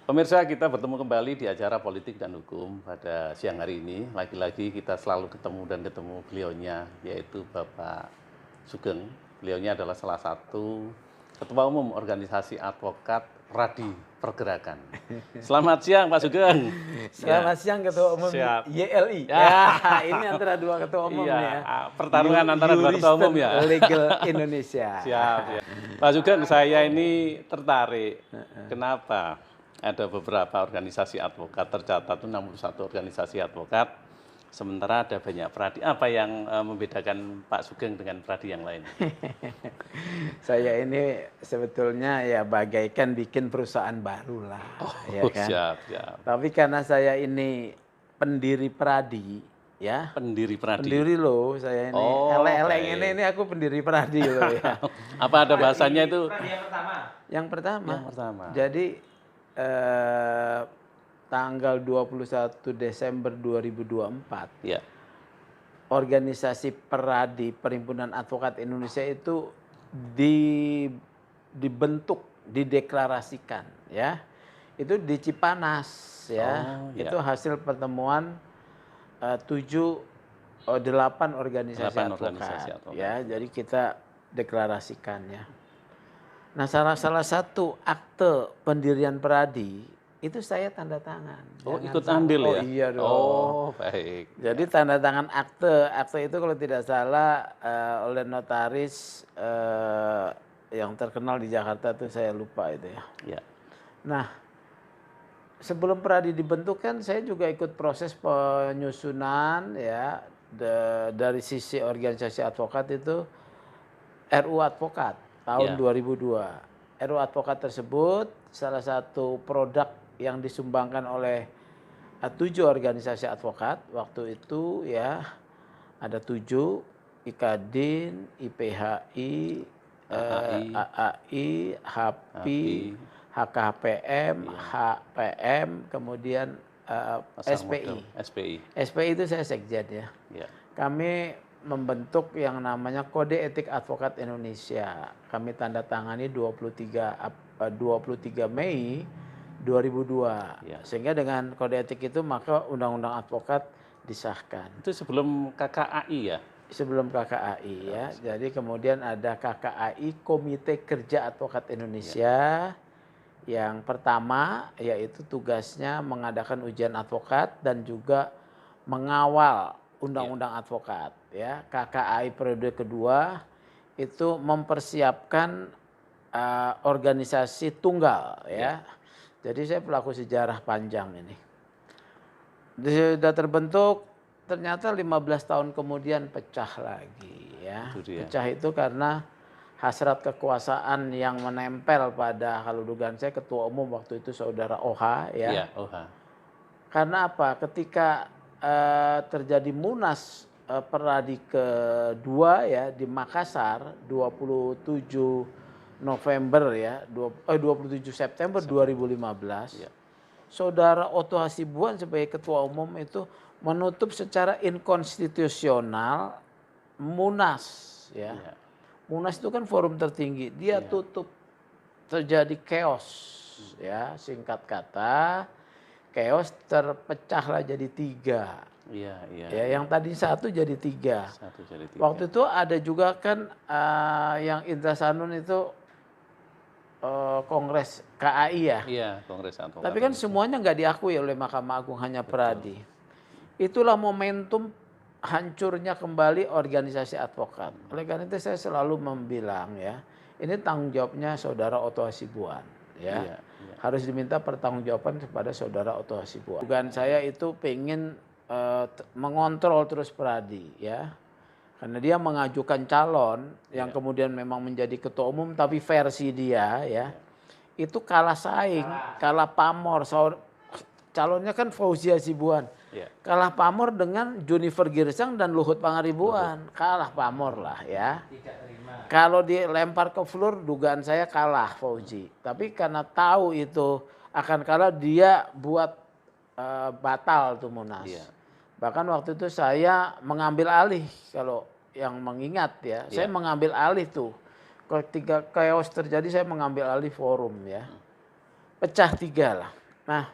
Pemirsa, kita bertemu kembali di acara Politik dan Hukum pada siang hari ini. Lagi-lagi kita selalu ketemu beliaunya, yaitu Bapak Sugeng. Beliaunya adalah salah satu Ketua Umum Organisasi Advokat Pradi Pergerakan. Selamat siang Pak Sugeng. Selamat siang Ketua Umum Siap. YLI. Ya, ini antara dua ketua umum nih ya. Pertarungan antara dua ketua umum ya. Legal Indonesia. Siap. Ya. Pak Sugeng, saya ini tertarik. Kenapa? Ada beberapa organisasi advokat, tercatat itu 61 organisasi advokat, sementara ada banyak pradi. Apa yang membedakan Pak Sugeng dengan pradi yang lain? Saya ini sebetulnya ya bagaikan bikin perusahaan baru lah. Ya kan? Siap. Tapi karena saya ini pendiri pradi, ya. Pendiri pradi? Pendiri loh, saya ini. Eleng-eleng ini aku pendiri pradi loh ya. Apa ada bahasanya itu? Pradi yang pertama? Yang pertama. Yang pertama. Jadi tanggal 21 Desember 2024, Ya. organisasi Peradi Perhimpunan Advokat Indonesia itu dibentuk, dideklarasikan, ya. Itu di Cipanas, ya. Oh, ya. Itu hasil pertemuan 8 organisasi advokat, ya. Jadi kita deklarasikan, ya. Nah, salah satu akte pendirian Peradi itu saya tanda tangan. Oh, ikut andil ya? Iya dong. Oh, baik. Jadi tanda tangan akte itu kalau tidak salah oleh notaris yang terkenal di Jakarta itu, saya lupa itu ya. Ya. Nah, sebelum Peradi dibentuk kan saya juga ikut proses penyusunan ya dari sisi organisasi advokat itu RU Advokat tahun 2002. RU Advokat tersebut salah satu produk yang disumbangkan oleh 7 organisasi advokat waktu itu ya. Ada 7, IKADIN, IPHI, AAI, HAPI, HKHPM, HPM, kemudian SPI. SPI itu saya sekjen ya. Kami membentuk yang namanya Kode Etik Advokat Indonesia. Kami tanda tangani 23 Mei 2002. Ya. Sehingga dengan kode etik itu maka Undang-Undang Advokat disahkan. Itu sebelum KKAI ya? Sebelum KKAI ya. Jadi kemudian ada KKAI, Komite Kerja Advokat Indonesia. Yang pertama yaitu tugasnya mengadakan ujian advokat dan juga mengawal Undang-Undang Advokat ya. KKAI periode kedua itu mempersiapkan organisasi tunggal ya. Jadi saya pelaku sejarah panjang ini. Sudah terbentuk, ternyata 15 tahun kemudian pecah lagi ya. Pecah itu karena hasrat kekuasaan yang menempel pada, kalau dugaan saya ketua umum waktu itu saudara OHA ya. Iya, OHA. Karena apa? Ketika terjadi Munas Peradi kedua ya di Makassar 27 November ya, 27 September 2015. Ya. Saudara Otto Hasibuan sebagai ketua umum itu menutup secara inkonstitusional Munas ya. Munas itu kan forum tertinggi, dia tutup. Terjadi chaos ya, singkat kata chaos terpecahlah jadi 3. Ya, yang tadi 1 jadi 3. Waktu itu ada juga kan yang Indra Sanun itu Kongres KAI ya. Iya, Kongres Advokat. Tapi kan semuanya nggak diakui oleh Mahkamah Agung, hanya Peradi. Itulah momentum hancurnya kembali organisasi advokat. Oleh karena itu saya selalu membilang ya, ini tanggung jawabnya saudara Otto Hasibuan ya. Harus diminta pertanggungjawaban kepada saudara Otto Hasibuan. Bukan saya itu pengen mengontrol terus Peradi ya. Karena dia mengajukan calon yang kemudian memang menjadi ketua umum, tapi versi dia ya itu kalah saing, kalah pamor. Calonnya kan Fauzi Hasibuan, kalah pamor dengan Junifer Girsang dan Luhut Pangaribuan, kalah pamor lah ya. Kalau dilempar ke floor, dugaan saya kalah Fauzi. Tapi karena tahu itu akan kalah, dia buat batal tuh Munas. Bahkan waktu itu saya mengambil alih, kalau yang mengingat ya, saya mengambil alih tuh. Ketika chaos terjadi saya mengambil alih forum ya. Pecah 3 lah. Nah,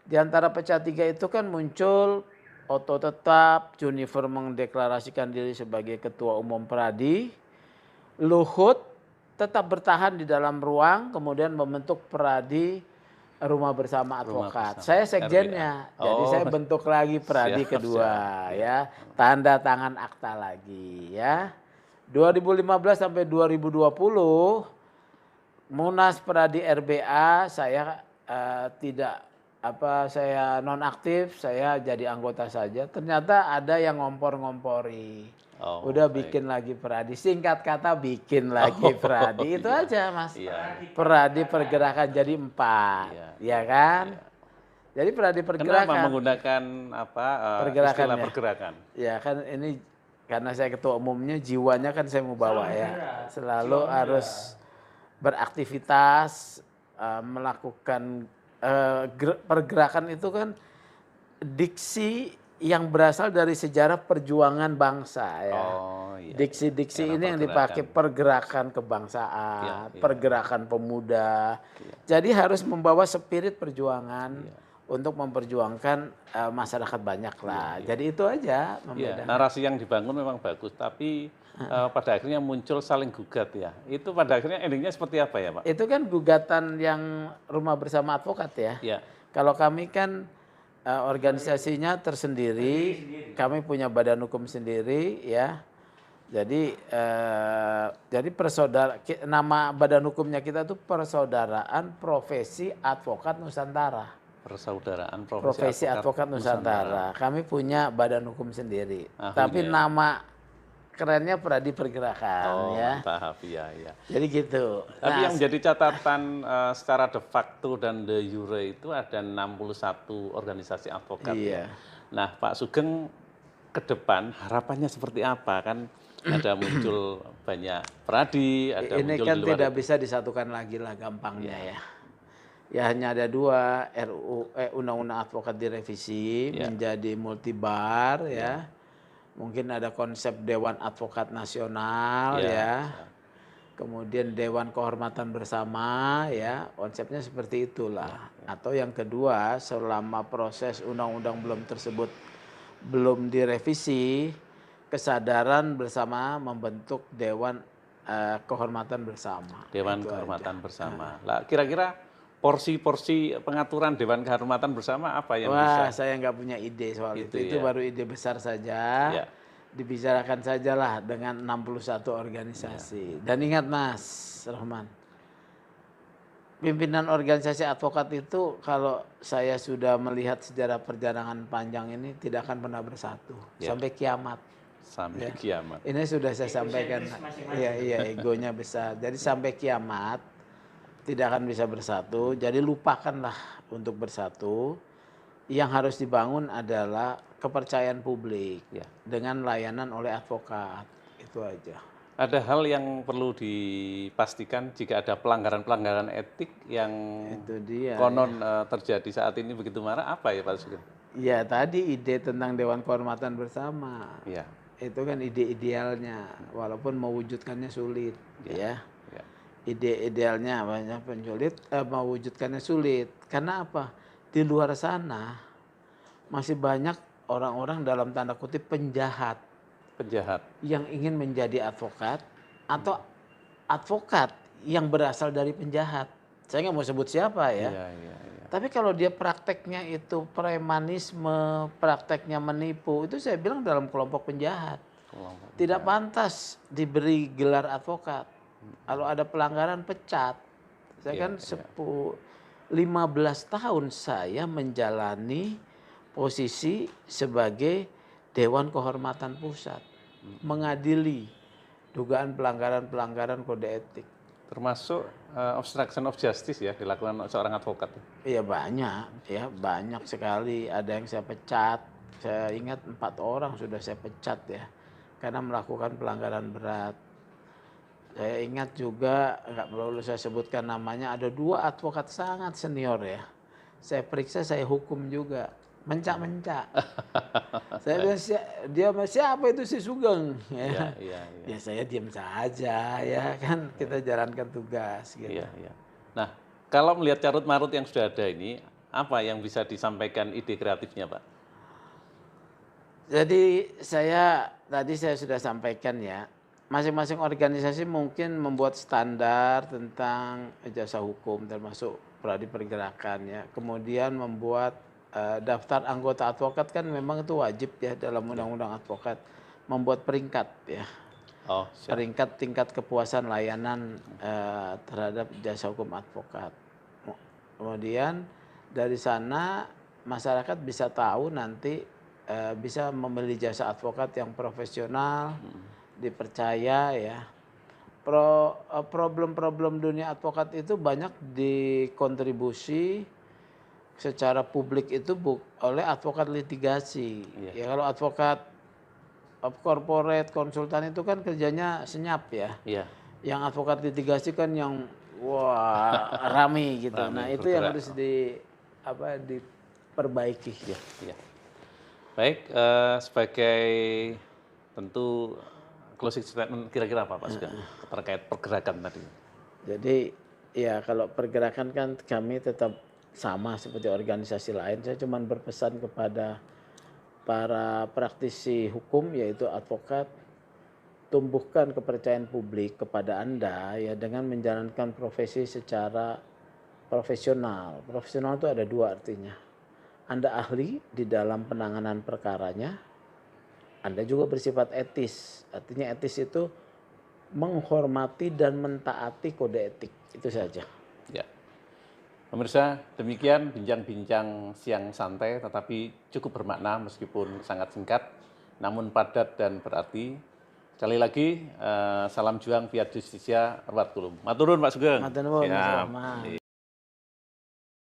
di antara pecah tiga itu kan muncul Otto tetap, Junifer mendeklarasikan diri sebagai ketua umum Pradi, Luhut tetap bertahan di dalam ruang, kemudian membentuk Pradi Rumah Bersama Rumah Advokat. Bersama, Saya RBA. sekjennya, jadi saya Oh, bentuk lagi Pradi siap, kedua siap. ya, tanda tangan akta lagi ya. 2015 sampai 2020 Munas Pradi RBA saya tidak saya nonaktif, saya jadi anggota saja. Ternyata ada yang ngompor-ngompori. Oh, Udah baik. bikin lagi Pradi. Singkat kata bikin lagi Pradi. Itu iya. aja Mas. Iya. Pradi pergerakan jadi 4. Iya, Ya kan? iya. Jadi Pradi Kenapa pergerakan. menggunakan istilah Pergerakannya. pergerakan? Ya kan ini karena saya ketua umumnya jiwanya kan saya mau bawa ya. Selalu harus beraktivitas, melakukan pergerakan itu kan diksi yang berasal dari sejarah perjuangan bangsa ya. Oh, iya. Diksi-diksi Era ini yang pergerakan. dipakai pergerakan kebangsaan, Iya, iya. pergerakan pemuda. Iya. Jadi harus membawa spirit perjuangan Iya. untuk memperjuangkan masyarakat banyak lah. Iya, iya. Jadi itu aja Iya, membedakan. narasi yang dibangun memang bagus, tapi pada akhirnya muncul saling gugat ya. Itu pada akhirnya endingnya seperti apa ya, Pak? Itu kan gugatan yang Rumah Bersama Advokat ya. Ya, Kalau kami kan organisasinya tersendiri, kami punya badan hukum sendiri ya. Jadi nama badan hukumnya kita tuh Persaudaraan Profesi Advokat Nusantara. Persaudaraan Profesi Advokat Nusantara. Kami punya badan hukum sendiri. Tapi nama kerennya Pradi Pergerakan ya. Mantap, iya. Jadi gitu. Tapi yang menjadi catatan secara de facto dan de jure itu ada 61 organisasi advokat. Iya. Nah, Pak Sugeng ke depan harapannya seperti apa? Kan ada muncul banyak pradi, ada ini muncul kan di luar tidak itu. bisa disatukan lagi lah gampangnya ya. Ya hanya ada dua undang-undang advokat direvisi menjadi multibar ya. Mungkin ada konsep Dewan Advokat Nasional ya. Kemudian Dewan Kehormatan Bersama ya. Konsepnya seperti itulah. Atau yang kedua, selama proses undang-undang belum direvisi, kesadaran bersama membentuk Dewan Kehormatan Bersama. Dewan Kehormatan Bersama. Lah kira-kira porsi-porsi pengaturan Dewan Kehormatan Bersama apa yang bisa? Wah, saya nggak punya ide soal itu. Itu baru ide besar saja. Ya. Dibicarakan sajalah dengan 61 organisasi. Dan ingat Mas Rahman, pimpinan organisasi advokat itu kalau saya sudah melihat sejarah perjalanan panjang ini tidak akan pernah bersatu sampai kiamat. Sampai kiamat. Ini sudah saya sampaikan. Iya, egonya besar. Jadi sampai kiamat tidak akan bisa bersatu. Jadi lupakanlah untuk bersatu. Yang harus dibangun adalah kepercayaan publik dengan layanan oleh advokat. Itu aja. Ada hal yang perlu dipastikan jika ada pelanggaran-pelanggaran etik yang itu dia, konon terjadi saat ini begitu marah, apa ya Pak Sugeng? Ya tadi ide tentang Dewan Kehormatan Bersama. Ya. Itu kan ide idealnya, walaupun mewujudkannya sulit. Ya. Ide idealnya banyak pensulit, mewujudkannya sulit. Karena apa? Di luar sana masih banyak orang-orang dalam tanda kutip penjahat yang ingin menjadi advokat atau advokat yang berasal dari penjahat. Saya nggak mau sebut siapa ya. Tapi kalau dia prakteknya itu premanisme, prakteknya menipu, itu saya bilang dalam kelompok penjahat. Tidak pantas diberi gelar advokat. Kalau ada pelanggaran pecat. Saya kan 15 tahun saya menjalani posisi sebagai Dewan Kehormatan Pusat. Mengadili dugaan pelanggaran-pelanggaran kode etik. Termasuk obstruction of justice ya dilakukan seorang advokat. Iya banyak sekali. Ada yang saya pecat. Saya ingat 4 orang sudah saya pecat ya. Karena melakukan pelanggaran berat. Saya ingat juga, nggak perlu saya sebutkan namanya, ada 2 advokat sangat senior ya. Saya periksa, saya hukum juga. Mencak-mencak. Saya bilang, dia siapa itu si Sugeng? Ya saya diam saja ya kan, kita jalankan tugas. Gitu. Nah, kalau melihat carut marut yang sudah ada ini, apa yang bisa disampaikan ide kreatifnya, Pak? Jadi tadi saya sudah sampaikan ya, masing-masing organisasi mungkin membuat standar tentang jasa hukum termasuk pradi pergerakan ya. Kemudian membuat daftar anggota advokat kan memang itu wajib ya dalam undang-undang advokat. Membuat peringkat ya, Oh, siap. peringkat tingkat kepuasan layanan terhadap jasa hukum advokat. Kemudian dari sana masyarakat bisa tahu nanti bisa memilih jasa advokat yang profesional, dipercaya ya. Problem-problem dunia advokat itu banyak dikontribusi secara publik itu oleh advokat litigasi. Ya kalau advokat corporate konsultan itu kan kerjanya senyap ya. Iya. Yang advokat litigasi kan yang wah rame gitu. Rame, Nah, itu yang bergerak. harus diperbaiki. Iya, iya. Baik, sebagai tentu closing statement kira-kira apa Pak Sugeng terkait pergerakan tadi? Jadi ya kalau pergerakan kan kami tetap sama seperti organisasi lain. Saya cuma berpesan kepada para praktisi hukum yaitu advokat, tumbuhkan kepercayaan publik kepada Anda ya dengan menjalankan profesi secara profesional. Profesional itu ada dua artinya. Anda ahli di dalam penanganan perkaranya, Anda juga bersifat etis. Artinya etis itu menghormati dan mentaati kode etik. Itu saja. Ya. Pemirsa, demikian bincang-bincang siang santai tetapi cukup bermakna meskipun sangat singkat namun padat dan berarti. Sekali lagi, salam juang via justisia rawat kulum. Matur nuwun Pak Sugeng. Matur nuwun, Mas Siap. Rahman.